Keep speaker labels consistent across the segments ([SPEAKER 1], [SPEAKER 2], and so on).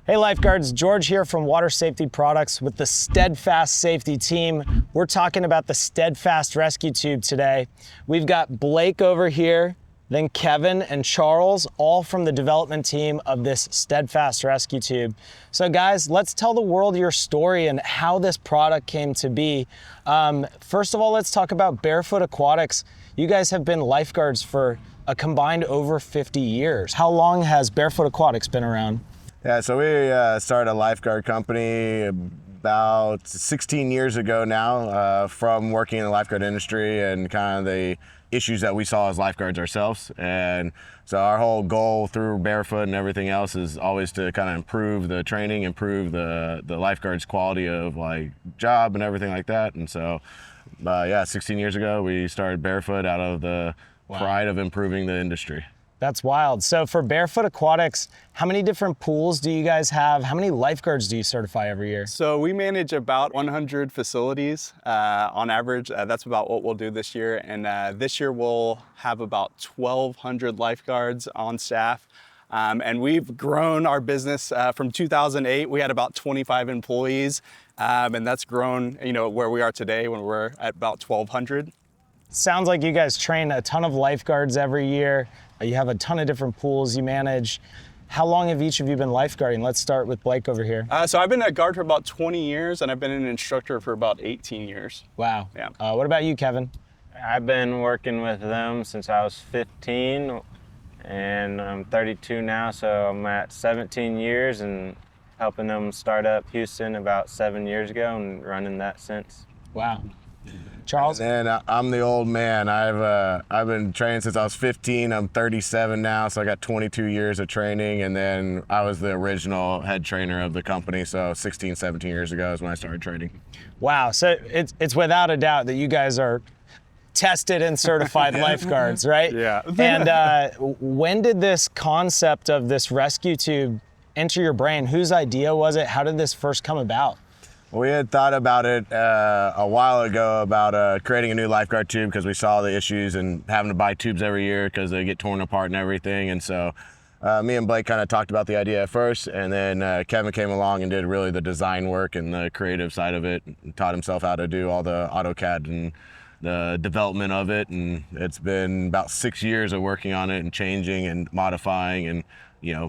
[SPEAKER 1] Hey Lifeguards, George here from Water Safety Products with the Steadfast Safety team. We're talking about the Steadfast Rescue Tube today. We've got Blake over here, then Kevin and Charles, all from the development team of this Steadfast Rescue Tube. So guys, let's tell the world your story and how this product came to be. First of all, let's talk about Bearfoot Aquatics. You guys have been lifeguards for a combined over 50 years. How long has Bearfoot Aquatics been around?
[SPEAKER 2] Yeah, so we started a lifeguard company about 16 years ago now, from working in the lifeguard industry and kind of the issues that we saw as lifeguards ourselves. And so our whole goal through Bearfoot and everything else is always to kind of improve the training, improve the lifeguards' quality of like job and everything like that. And so, yeah, 16 years ago, we started Bearfoot out of the pride of improving the industry.
[SPEAKER 1] That's wild. So for Bearfoot Aquatics, how many different pools do you guys have? How many lifeguards do you certify every year?
[SPEAKER 3] So we manage about 100 facilities on average. That's about what we'll do this year. And this year we'll have about 1,200 lifeguards on staff. And we've grown our business from 2008. We had about 25 employees. And that's grown, where we are today when we're at about 1,200.
[SPEAKER 1] Sounds like you guys train a ton of lifeguards every year. You have a ton of different pools you manage. How long have each of you been lifeguarding? Let's start with Blake over here.
[SPEAKER 3] So I've been a guard for about 20 years, and I've been an instructor for about 18 years.
[SPEAKER 1] Wow.
[SPEAKER 3] Yeah.
[SPEAKER 1] What about you, Kevin?
[SPEAKER 4] I've been working with them since I was 15, and I'm 32 now, so I'm at 17 years and helping them start up Houston about 7 years ago and running that since.
[SPEAKER 1] Wow. Charles?
[SPEAKER 2] And I'm the old man. I've been training since I was 15. I'm 37 now, so I got 22 years of training. And then I was the original head trainer of the company. So 16, 17 years ago is when I started training.
[SPEAKER 1] Wow. So it's without a doubt that you guys are tested and certified lifeguards, right?
[SPEAKER 3] Yeah.
[SPEAKER 1] And when did this concept of this rescue tube enter your brain? Whose idea was it? How did this first come about?
[SPEAKER 2] We had thought about it a while ago about creating a new lifeguard tube because we saw the issues and having to buy tubes every year because they get torn apart and everything. And so me and Blake kind of talked about the idea at first, and then Kevin came along and did really the design work and the creative side of it, and taught himself how to do all the AutoCAD and the development of it. And it's been about 6 years of working on it and changing and modifying and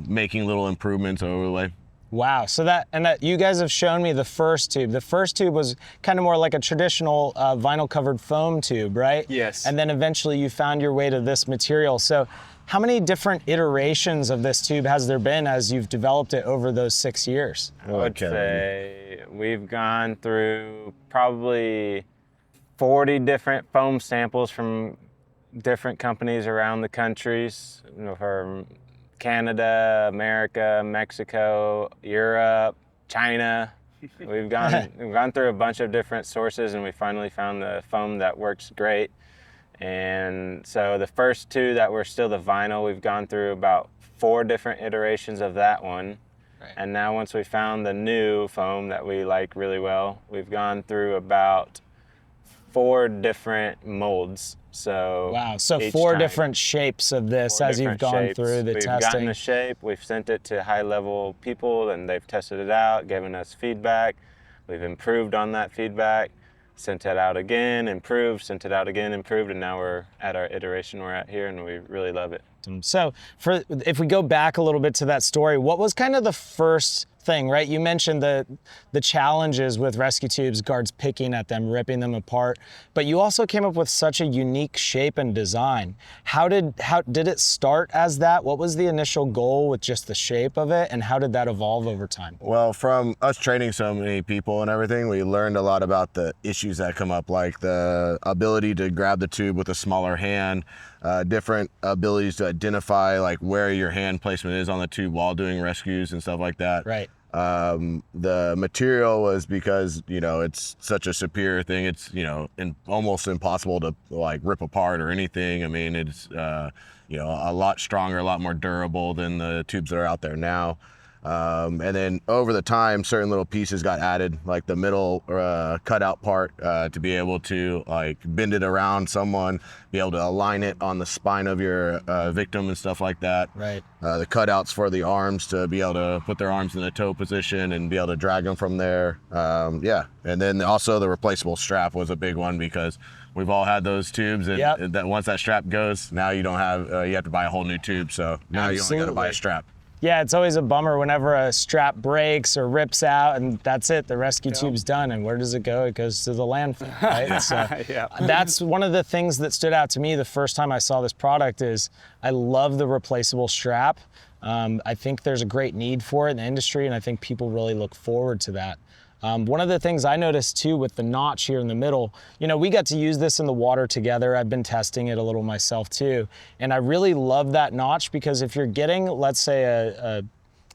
[SPEAKER 2] making little improvements over the way.
[SPEAKER 1] Wow, so that you guys have shown me the first tube. The first tube was kind of more like a traditional vinyl covered foam tube, right?
[SPEAKER 3] Yes.
[SPEAKER 1] And then eventually you found your way to this material. So how many different iterations of this tube has there been as you've developed it over those 6 years?
[SPEAKER 4] I would say we've gone through probably 40 different foam samples from different companies around the countries, from Canada, America, Mexico, Europe, China. We've gone through a bunch of different sources, and we finally found the foam that works great. And so the first two that were still the vinyl, we've gone through about 4 different iterations of that one. Right. And now once we found the new foam that we like really well, we've gone through about 4 different molds. So
[SPEAKER 1] wow, so 4 different shapes of this as you've gone through the testing.
[SPEAKER 4] We've gotten the shape, we've sent it to high-level people, and they've tested it out, given us feedback. We've improved on that feedback, sent it out again, improved, sent it out again, improved, and now we're at our iteration we're at here, and we really love it.
[SPEAKER 1] So if we go back a little bit to that story, what was kind of the first thing, right? You mentioned the challenges with rescue tubes, guards picking at them, ripping them apart, but you also came up with such a unique shape and design. How did it start as that? What was the initial goal with just the shape of it, and how did that evolve over time?
[SPEAKER 2] Well, from us training so many people and everything, we learned a lot about the issues that come up, like the ability to grab the tube with a smaller hand, different abilities to identify like where your hand placement is on the tube while doing rescues and stuff like that.
[SPEAKER 1] Right.
[SPEAKER 2] The material was because, it's such a superior thing. It's, almost impossible to like rip apart or anything. I mean, it's, a lot stronger, a lot more durable than the tubes that are out there now. And then over the time, certain little pieces got added, like the middle cutout part, to be able to like bend it around someone, be able to align it on the spine of your victim and stuff like that.
[SPEAKER 1] Right.
[SPEAKER 2] The cutouts for the arms to be able to put their arms in the toe position and be able to drag them from there. Yeah. And then also the replaceable strap was a big one, because we've all had those tubes, and
[SPEAKER 1] Yep.
[SPEAKER 2] that once that strap goes, now you don't have, you have to buy a whole new tube. So now you only got to buy a strap.
[SPEAKER 1] Yeah, it's always a bummer whenever a strap breaks or rips out, and that's it. The rescue tube's done, and where does it go? It goes to the landfill, right? So that's one of the things that stood out to me the first time I saw this product. Is I love the replaceable strap. I think there's a great need for it in the industry, and I think people really look forward to that. One of the things I noticed too with the notch here in the middle, we got to use this in the water together. I've been testing it a little myself too. And I really love that notch, because if you're getting, let's say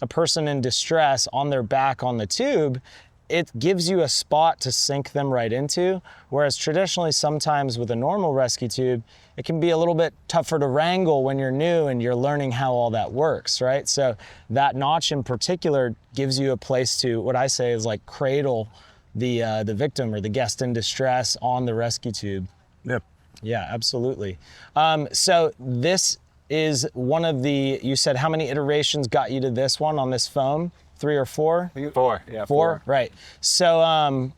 [SPEAKER 1] a person in distress on their back on the tube, it gives you a spot to sink them right into. Whereas traditionally, sometimes with a normal rescue tube, it can be a little bit tougher to wrangle when you're new and you're learning how all that works, right? So that notch in particular gives you a place to, what I say is like cradle the victim or the guest in distress on the rescue tube.
[SPEAKER 2] Yep.
[SPEAKER 1] Yeah, absolutely. So this is one of the, you said how many iterations got you to this one on this foam? 3 or 4?
[SPEAKER 4] 4.
[SPEAKER 3] Yeah,
[SPEAKER 1] 4? Right. So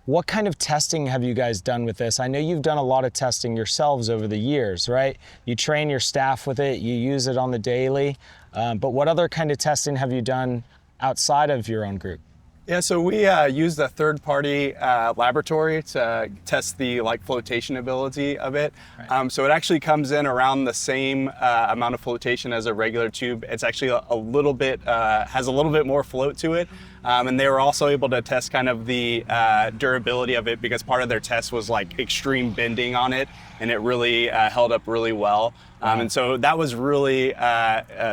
[SPEAKER 1] what kind of testing have you guys done with this? I know you've done a lot of testing yourselves over the years, right? You train your staff with it, you use it on the daily, but what other kind of testing have you done outside of your own group?
[SPEAKER 3] Yeah, so we used a third-party laboratory to test the flotation ability of it.
[SPEAKER 1] Right.
[SPEAKER 3] So it actually comes in around the same amount of flotation as a regular tube. It's actually a little bit has a little bit more float to it, and they were also able to test kind of the durability of it, because part of their test was like extreme bending on it, and it really held up really well. And so that was really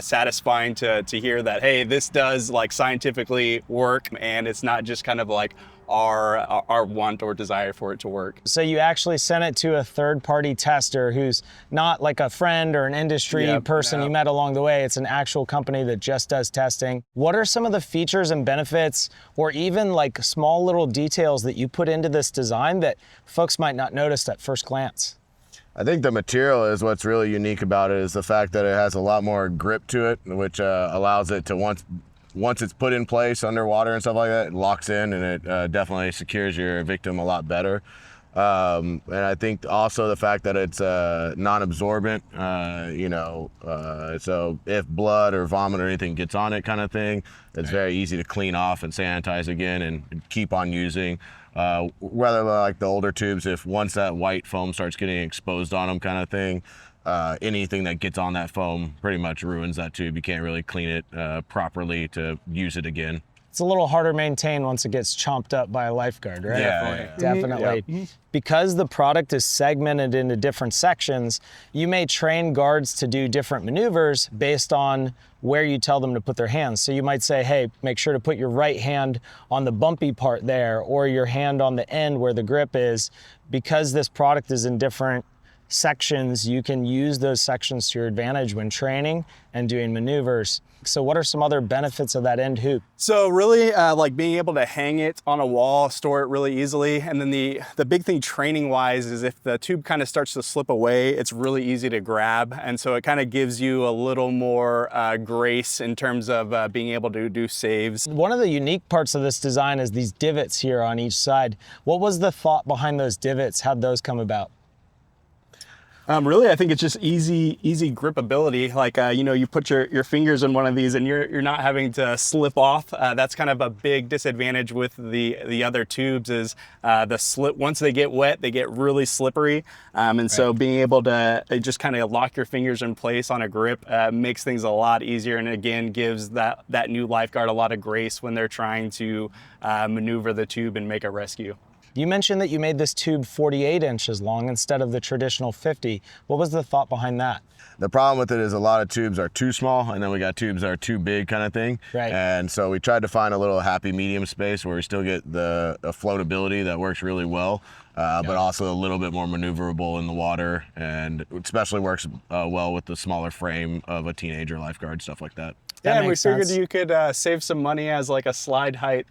[SPEAKER 3] satisfying to hear that, hey, this does scientifically work, and it's not just kind of like our want or desire for it to work.
[SPEAKER 1] So you actually sent it to a third-party tester who's not like a friend or an industry person you met along the way. It's an actual company that just does testing. What are some of the features and benefits, or even like small little details that you put into this design that folks might not notice at first glance?
[SPEAKER 2] I think the material is what's really unique about it, is the fact that it has a lot more grip to it, which allows it to, once it's put in place underwater and stuff like that, it locks in, and it definitely secures your victim a lot better. And I think also the fact that it's non-absorbent, so if blood or vomit or anything gets on it kind of thing, it's very easy to clean off and sanitize again and keep on using. Rather like the older tubes, if once that white foam starts getting exposed on them kind of thing, anything that gets on that foam pretty much ruins that tube. You can't really clean it properly to use it again.
[SPEAKER 1] It's a little harder to maintain once it gets chomped up by a lifeguard, right?
[SPEAKER 2] Yeah.
[SPEAKER 1] Definitely.
[SPEAKER 3] Yeah.
[SPEAKER 1] Because the product is segmented into different sections, you may train guards to do different maneuvers based on where you tell them to put their hands. So you might say, hey, make sure to put your right hand on the bumpy part there, or your hand on the end where the grip is. Because this product is in different sections, you can use those sections to your advantage when training and doing maneuvers. So what are some other benefits of that end hoop?
[SPEAKER 3] So really being able to hang it on a wall, store it really easily. And then the big thing training wise is if the tube kind of starts to slip away, it's really easy to grab. And so it kind of gives you a little more grace in terms of being able to do saves.
[SPEAKER 1] One of the unique parts of this design is these divots here on each side. What was the thought behind those divots? How'd those come about?
[SPEAKER 3] Really, I think it's just easy gripability. You put your fingers in one of these and you're not having to slip off. That's kind of a big disadvantage with the other tubes is the slip. Once they get wet, they get really slippery. So being able to just kind of lock your fingers in place on a grip makes things a lot easier, and again gives that new lifeguard a lot of grace when they're trying to maneuver the tube and make a rescue.
[SPEAKER 1] You mentioned that you made this tube 48 inches long instead of the traditional 50. What was the thought behind that?
[SPEAKER 2] The problem with it is a lot of tubes are too small, and then we got tubes that are too big kind of thing.
[SPEAKER 1] Right.
[SPEAKER 2] And so we tried to find a little happy medium space where we still get the floatability that works really well, but also a little bit more maneuverable in the water, and especially works well with the smaller frame of a teenager lifeguard, stuff like that.
[SPEAKER 1] That
[SPEAKER 3] Yeah, and we
[SPEAKER 1] makes
[SPEAKER 3] figured
[SPEAKER 1] sense.
[SPEAKER 3] you could save some money as like a slide height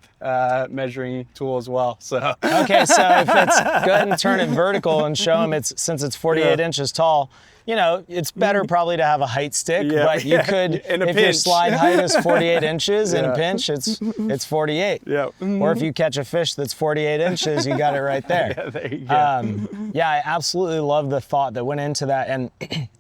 [SPEAKER 3] measuring tool as well. So
[SPEAKER 1] Okay, so if it's, go ahead and turn it vertical and show them since it's 48 inches tall, you know, it's better probably to have a height stick,
[SPEAKER 3] Yeah,
[SPEAKER 1] but you
[SPEAKER 3] yeah,
[SPEAKER 1] could,
[SPEAKER 3] in a
[SPEAKER 1] if your
[SPEAKER 3] pinch.
[SPEAKER 1] slide height is 48 inches in a
[SPEAKER 3] Yeah.
[SPEAKER 1] pinch, it's 48.
[SPEAKER 3] Yeah.
[SPEAKER 1] Or if you catch a fish that's 48 inches, you got it right there.
[SPEAKER 3] Yeah, there you go.
[SPEAKER 1] Yeah, I absolutely love the thought that went into that. And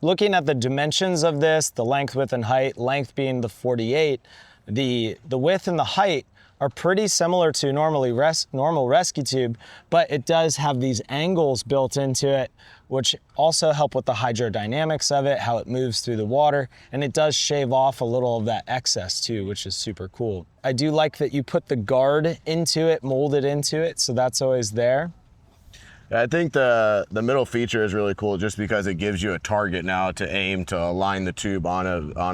[SPEAKER 1] looking at the dimensions of this, the length, width, and height, length being the 48, the width and the height are pretty similar to normal rescue tube, but it does have these angles built into it, which also help with the hydrodynamics of it, how it moves through the water, and it does shave off a little of that excess too, which is super cool. I do like that you put the guard into it, molded into it, so that's always there.
[SPEAKER 2] I think the middle feature is really cool just because it gives you a target now to aim to align the tube on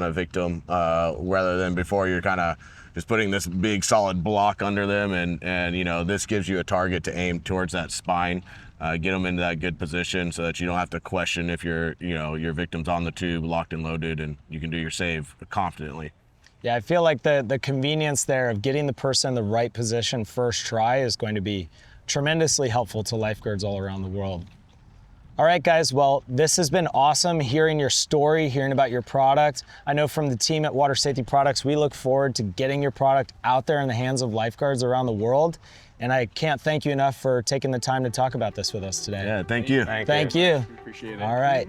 [SPEAKER 2] a victim, rather than before you're kind of just putting this big solid block under them, and you know, this gives you a target to aim towards that spine, get them into that good position so that you don't have to question if your victim's on the tube locked and loaded, and you can do your save confidently.
[SPEAKER 1] Yeah, I feel like the convenience there of getting the person in the right position first try is going to be tremendously helpful to lifeguards all around the world. All right, guys, well, this has been awesome hearing your story, hearing about your product. I know from the team at Water Safety Products, we look forward to getting your product out there in the hands of lifeguards around the world. And I can't thank you enough for taking the time to talk about this with us today.
[SPEAKER 2] Yeah, thank you.
[SPEAKER 1] Thank you.
[SPEAKER 3] Appreciate it.
[SPEAKER 1] All right.